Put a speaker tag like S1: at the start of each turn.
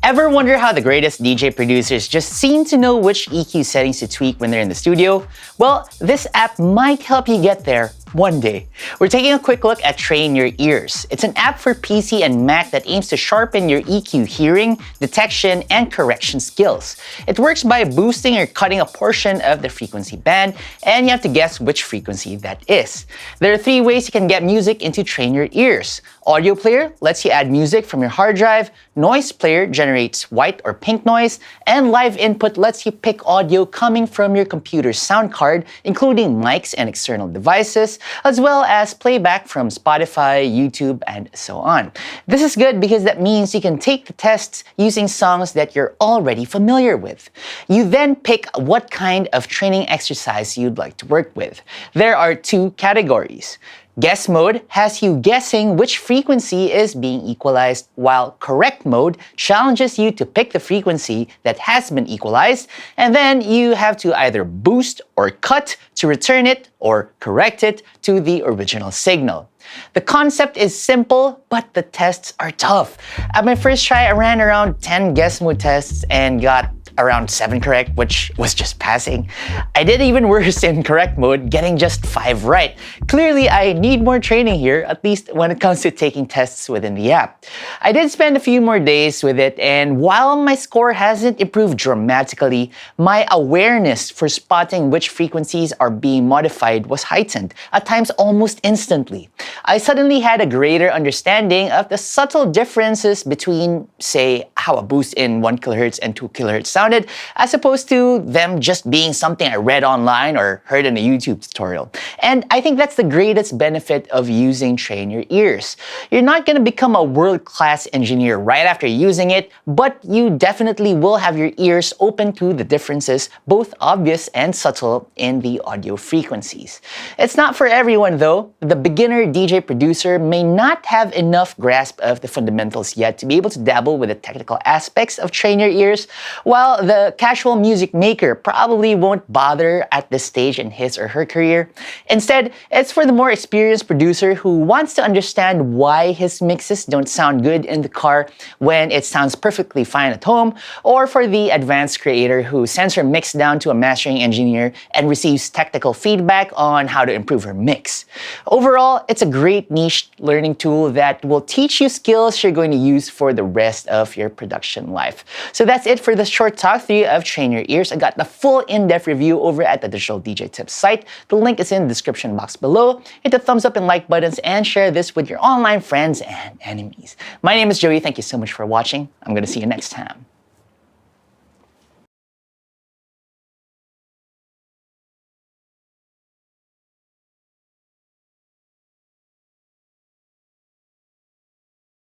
S1: Ever wonder how the greatest DJ producers just seem to know which EQ settings to tweak when they're in the studio? Well, this app might help you get there one day. We're taking a quick look at Train Your Ears. It's an app for PC and Mac that aims to sharpen your EQ hearing, detection, and correction skills. It works by boosting or cutting a portion of the frequency band, and you have to guess which frequency that is. There are 3 ways you can get music into Train Your Ears. Audio player lets you add music from your hard drive, noise player generates white or pink noise, and live input lets you pick audio coming from your computer's sound card, including mics and external devices, as well as playback from Spotify, YouTube, and so on. This is good because that means you can take the tests using songs that you're already familiar with. You then pick what kind of training exercise you'd like to work with. There are 2 categories. Guess mode has you guessing which frequency is being equalized, while correct mode challenges you to pick the frequency that has been equalized, and then you have to either boost or cut to return it or correct it to the original signal. The concept is simple, but the tests are tough. At my first try, I ran around 10 guess mode tests and got around 7 correct, which was just passing. I did even worse in correct mode, getting just 5 right. Clearly, I need more training here, at least when it comes to taking tests within the app. I did spend a few more days with it, and while my score hasn't improved dramatically, my awareness for spotting which frequencies are being modified was heightened, at times almost instantly. I suddenly had a greater understanding of the subtle differences between, say, how a boost in 1 kHz and 2 kHz sounded, as opposed to them just being something I read online or heard in a YouTube tutorial. And I think that's the greatest benefit of using Train Your Ears. You're not going to become a world-class engineer right after using it, but you definitely will have your ears open to the differences, both obvious and subtle, in the audio frequencies. It's not for everyone though. The beginner DJ producer may not have enough grasp of the fundamentals yet to be able to dabble with the technical aspects of Train Your Ears, while the casual music maker probably won't bother at this stage in his or her career. Instead, it's for the more experienced producer who wants to understand why his mixes don't sound good in the car when it sounds perfectly fine at home, or for the advanced creator who sends her mix down to a mastering engineer and receives technical feedback on how to improve her mix. Overall, it's a great niche learning tool that will teach you skills you're going to use for the rest of your production life. So that's it for this short talkthrough of Train Your Ears. I got the full in-depth review over at the Digital DJ Tips site. The link is in the description box below. Hit the thumbs up and like buttons and share this with your online friends and enemies. My name is Joey. Thank you so much for watching. I'm going to see you next time.